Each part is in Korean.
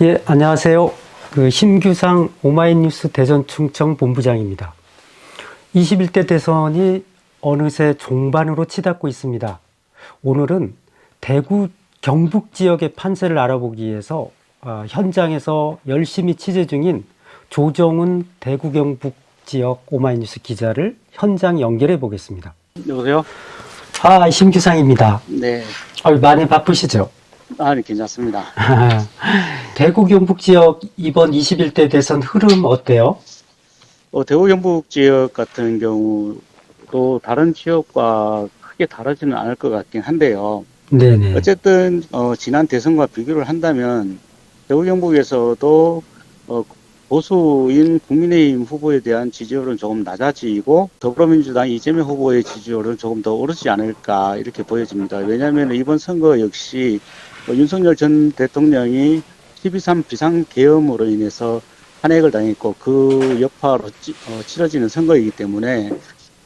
예, 안녕하세요. 심규상 오마이뉴스 대전 충청 본부장입니다. 21대 대선이 어느새 종반으로 치닫고 있습니다. 오늘은 대구 경북 지역의 판세를 알아보기 위해서 현장에서 열심히 취재 중인 조정훈 대구 경북 지역 오마이뉴스 기자를 현장 연결해 보겠습니다. 여보세요? 심규상입니다. 네. 많이 바쁘시죠? 네, 괜찮습니다. 대구 경북 지역 이번 21대 대선 흐름 어때요? 대구 경북 지역 같은 경우도 다른 지역과 크게 다르지는 않을 것 같긴 한데요. 네네. 어쨌든, 지난 대선과 비교를 한다면, 대구 경북에서도, 보수인 국민의힘 후보에 대한 지지율은 조금 낮아지고, 더불어민주당 이재명 후보의 지지율은 조금 더 오르지 않을까, 이렇게 보여집니다. 왜냐하면 이번 선거 역시, 윤석열 전 대통령이 12.3 비상계엄으로 인해서 탄핵을 당했고 그 여파로 치러지는 선거이기 때문에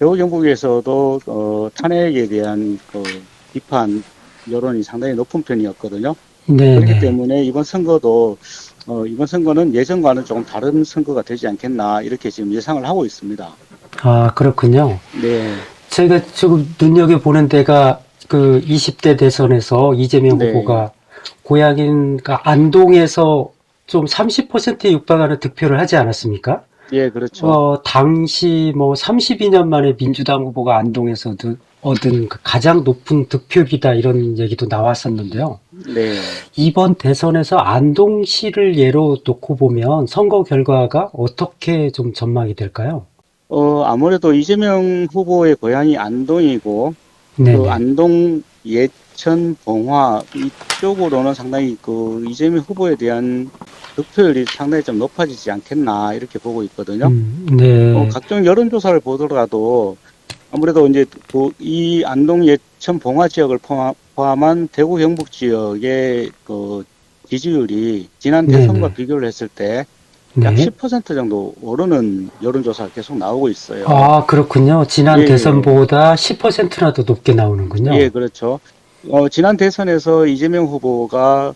대구 경북에서도 탄핵에 대한 비판 여론이 상당히 높은 편이었거든요. 네네. 그렇기 때문에 이번 선거는 예전과는 조금 다른 선거가 되지 않겠나 이렇게 지금 예상을 하고 있습니다. 그렇군요. 네. 제가 지금 눈여겨보는 데가 20대 대선에서 이재명 네. 후보가 고향인 안동에서 좀 30%에 육박하는 득표를 하지 않았습니까? 예, 그렇죠. 당시 32년 만에 민주당 후보가 안동에서 얻은 가장 높은 득표기다 이런 얘기도 나왔었는데요. 네. 이번 대선에서 안동시를 예로 놓고 보면 선거 결과가 어떻게 좀 전망이 될까요? 아무래도 이재명 후보의 고향이 안동이고, 네네. 안동, 예천, 봉화 이쪽으로는 상당히 이재명 후보에 대한 득표율이 상당히 좀 높아지지 않겠나 이렇게 보고 있거든요. 네. 각종 여론조사를 보더라도 아무래도 이제 이 안동, 예천, 봉화 지역을 포함한 대구 경북 지역의 지지율이 지난 대선과 네네. 비교를 했을 때 약 네. 10% 정도 오르는 여론조사가 계속 나오고 있어요. 그렇군요. 지난 예, 대선보다 10%나 더 높게 나오는군요. 예, 그렇죠. 지난 대선에서 이재명 후보가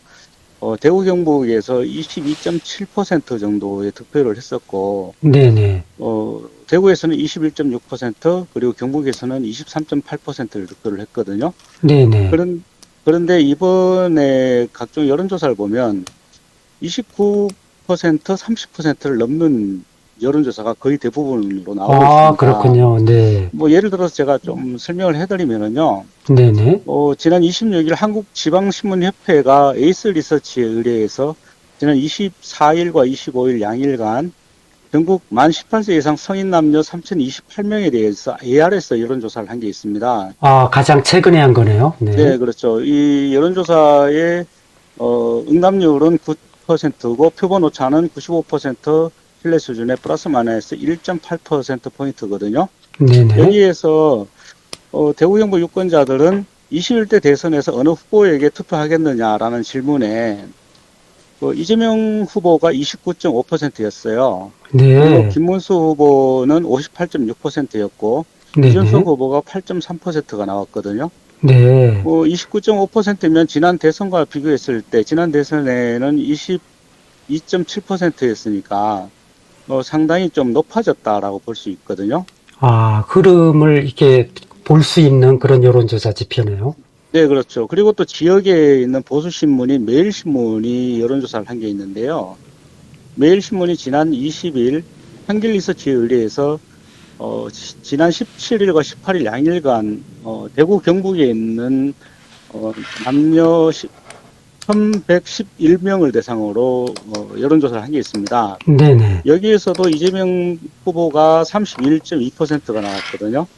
대구 경북에서 22.7% 정도의 득표를 했었고, 네네. 대구에서는 21.6%, 그리고 경북에서는 23.8%를 득표를 했거든요. 네네. 그런데 이번에 각종 여론조사를 보면 29%, 30%를 넘는 여론조사가 거의 대부분으로 나오고 있습니다. 그렇군요. 네. 예를 들어서 제가 좀 설명을 해드리면은요. 네네. 지난 26일 한국지방신문협회가 에이스 리서치에 의뢰해서 지난 24일과 25일 양일간 전국 만 18세 이상 성인 남녀 3,028명에 대해서 AR에서 여론조사를 한 게 있습니다. 가장 최근에 한 거네요. 네. 네, 그렇죠. 이 여론조사의 응답률은 9%고 표본 오차는 95% 신뢰 수준의 플러스 마이너스 1.8%포인트거든요. 네네. 여기에서 대구 경북 유권자들은 21대 대선에서 어느 후보에게 투표하겠느냐라는 질문에 이재명 후보가 29.5%였어요. 그리고 네. 김문수 후보는 58.6%였고 네네. 이준석 후보가 8.3%가 나왔거든요. 네. 29.5%면 지난 대선과 비교했을 때 지난 대선에는 22.7%였으니까 상당히 좀 높아졌다라고 볼 수 있거든요. 흐름을 이렇게 볼 수 있는 그런 여론조사 지표네요. 네, 그렇죠. 그리고 또 지역에 있는 보수신문인 매일신문이 여론조사를 한 게 있는데요. 매일신문이 지난 20일 한길리서치에 의뢰해서 지난 17일과 18일 양일간 대구 경북에 있는 남녀 1,111명을 대상으로 여론조사를 한 게 있습니다. 네네. 여기에서도 이재명 후보가 31.2%가 나왔거든요.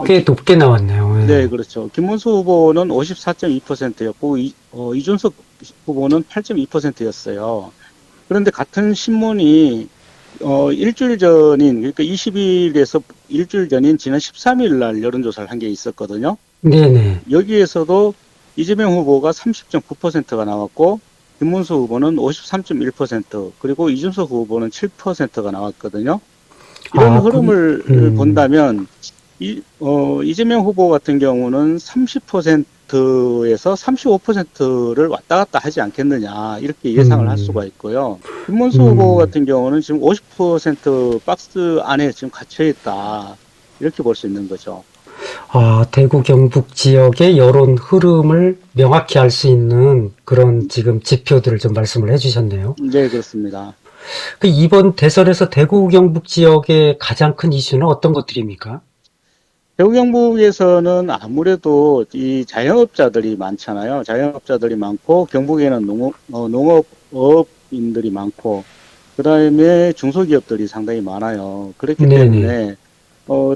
꽤 높게 나왔네요. 네, 그렇죠. 김문수 후보는 54.2%였고, 이준석 후보는 8.2%였어요. 그런데 같은 신문이, 일주일 전인, 그러니까 20일에서 일주일 전인 지난 13일 날 여론조사를 한 게 있었거든요. 네네. 여기에서도 이재명 후보가 30.9%가 나왔고, 김문수 후보는 53.1%, 그리고 이준석 후보는 7%가 나왔거든요. 이런 흐름을 본다면, 이재명 후보 같은 경우는 30% 30%에서 35%를 왔다 갔다 하지 않겠느냐 이렇게 예상을 할 수가 있고요. 김문수 후보 같은 경우는 지금 50% 박스 안에 지금 갇혀 있다 이렇게 볼 수 있는 거죠. 대구 경북 지역의 여론 흐름을 명확히 알 수 있는 그런 지금 지표들을 좀 말씀을 해주셨네요. 네, 그렇습니다. 이번 대선에서 대구 경북 지역의 가장 큰 이슈는 어떤 것들입니까? 대구 경북에서는 아무래도 이 자영업자들이 많잖아요. 자영업자들이 많고 경북에는 농업인들이 많고 그다음에 중소기업들이 상당히 많아요. 그렇기 네네. 때문에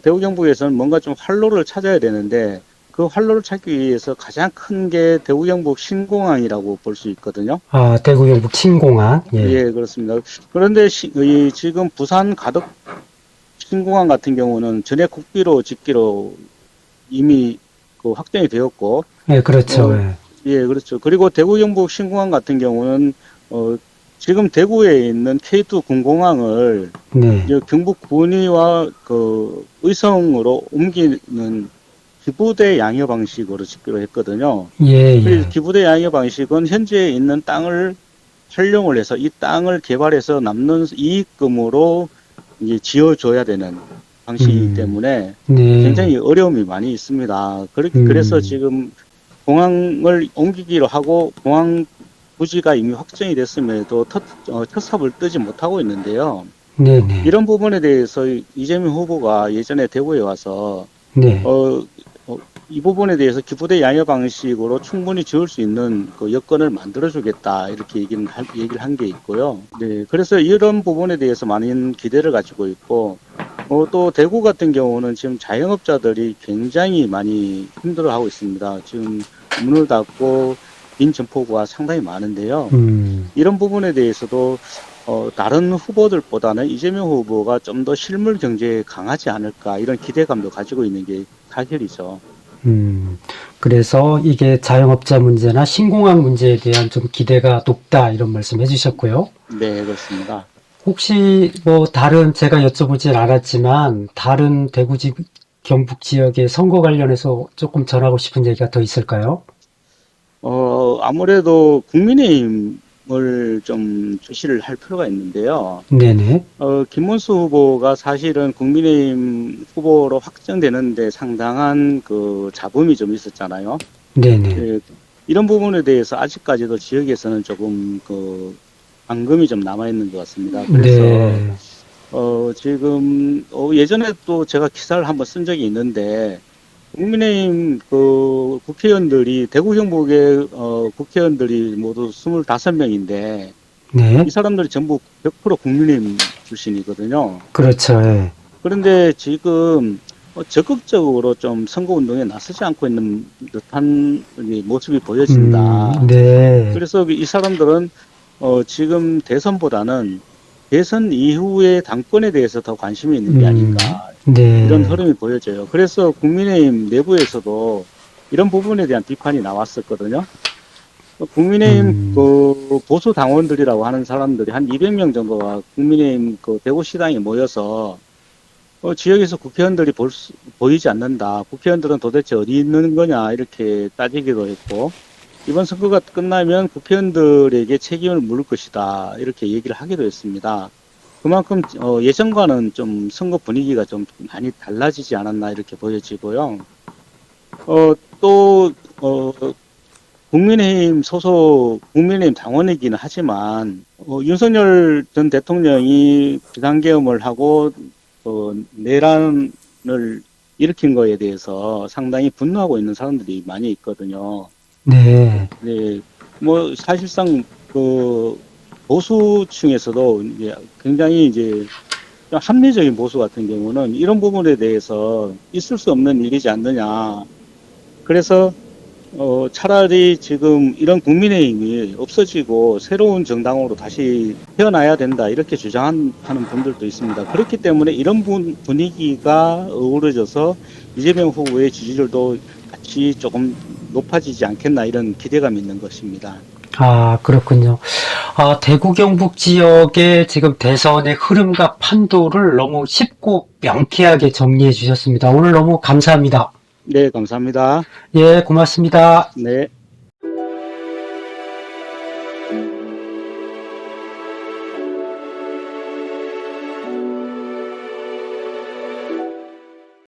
대구 경북에서는 뭔가 좀 활로를 찾아야 되는데 그 활로를 찾기 위해서 가장 큰 게 대구 경북 신공항이라고 볼 수 있거든요. 대구 경북 신공항. 예. 예, 그렇습니다. 그런데 지금 부산 가덕 신공항 같은 경우는 전액 국비로 짓기로 이미 그 확정이 되었고, 예, 그렇죠. 어, 예, 그렇죠. 그리고 대구 경북 신공항 같은 경우는 지금 대구에 있는 K2 군공항을 네. 이제 경북 군위와 그 의성으로 옮기는 기부대 양여 방식으로 짓기로 했거든요. 예, 그래서 예. 기부대 양여 방식은 현재 있는 땅을 활용을 해서 이 땅을 개발해서 남는 이익금으로 이제 지어줘야 되는 방식이기 때문에 네. 굉장히 어려움이 많이 있습니다. 그래서 지금 공항을 옮기기로 하고 공항 부지가 이미 확정이 됐음에도 첫 삽을 뜨지 못하고 있는데요. 네네. 이런 부분에 대해서 이재명 후보가 예전에 대구에 와서 네. 이 부분에 대해서 기부대 양여 방식으로 충분히 지을 수 있는 그 여건을 만들어주겠다 이렇게 얘기를 한 게 있고요. 네, 그래서 이런 부분에 대해서 많은 기대를 가지고 있고 또 대구 같은 경우는 지금 자영업자들이 굉장히 많이 힘들어하고 있습니다. 지금 문을 닫고 빈 점포가 상당히 많은데요. 이런 부분에 대해서도 다른 후보들보다는 이재명 후보가 좀 더 실물 경제에 강하지 않을까 이런 기대감도 가지고 있는 게 사실이죠. 그래서 이게 자영업자 문제나 신공항 문제에 대한 좀 기대가 높다 이런 말씀 해주셨고요. 네, 그렇습니다. 혹시 제가 여쭤보진 않았지만 다른 경북 지역의 선거 관련해서 조금 전하고 싶은 얘기가 더 있을까요? 아무래도 국민의힘을 좀 주시를 할 필요가 있는데요. 네네. 김문수 후보가 사실은 국민의힘 후보로 확정되는데 상당한 그 잡음이 좀 있었잖아요. 네네. 예, 이런 부분에 대해서 아직까지도 지역에서는 조금 그 앙금이 좀 남아있는 것 같습니다. 그래서 네. 지금 예전에 또 제가 기사를 한번 쓴 적이 있는데 국민의힘 그 국회의원들이 대구 경북의 국회의원들이 모두 25명인데 네. 이 사람들이 전부 100% 국민의힘 출신이거든요. 그렇죠. 예. 그런데 지금 적극적으로 좀 선거운동에 나서지 않고 있는 듯한 모습이 보여진다. 네. 그래서 이 사람들은 지금 대선보다는 대선 이후의 당권에 대해서 더 관심이 있는 게 아닌가 네. 이런 흐름이 보여져요. 그래서 국민의힘 내부에서도 이런 부분에 대한 비판이 나왔었거든요. 국민의힘 그 보수 당원들이라고 하는 사람들이 한 200명 정도가 국민의힘 그 대구시당에 모여서 지역에서 국회의원들이 보이지 않는다. 국회의원들은 도대체 어디 있는 거냐 이렇게 따지기도 했고 이번 선거가 끝나면 국회의원들에게 책임을 물을 것이다 이렇게 얘기를 하기도 했습니다. 그만큼 예전과는 좀 선거 분위기가 좀 많이 달라지지 않았나 이렇게 보여지고요. 또 국민의힘 소속 국민의힘 당원이기는 하지만 윤석열 전 대통령이 비상계엄을 하고 내란을 일으킨 거에 대해서 상당히 분노하고 있는 사람들이 많이 있거든요. 네. 네, 뭐 사실상 그 보수층에서도 이제 굉장히 이제 좀 합리적인 보수 같은 경우는 이런 부분에 대해서 있을 수 없는 일이지 않느냐. 그래서 차라리 지금 이런 국민의힘이 없어지고 새로운 정당으로 다시 태어나야 된다 이렇게 주장하는 분들도 있습니다. 그렇기 때문에 이런 분위기가 어우러져서 이재명 후보의 지지율도 같이 조금 높아지지 않겠나 이런 기대감이 있는 것입니다. 그렇군요. 대구 경북 지역의 지금 대선의 흐름과 판도를 너무 쉽고 명쾌하게 정리해 주셨습니다. 오늘 너무 감사합니다. 네, 감사합니다. 예, 고맙습니다. 네.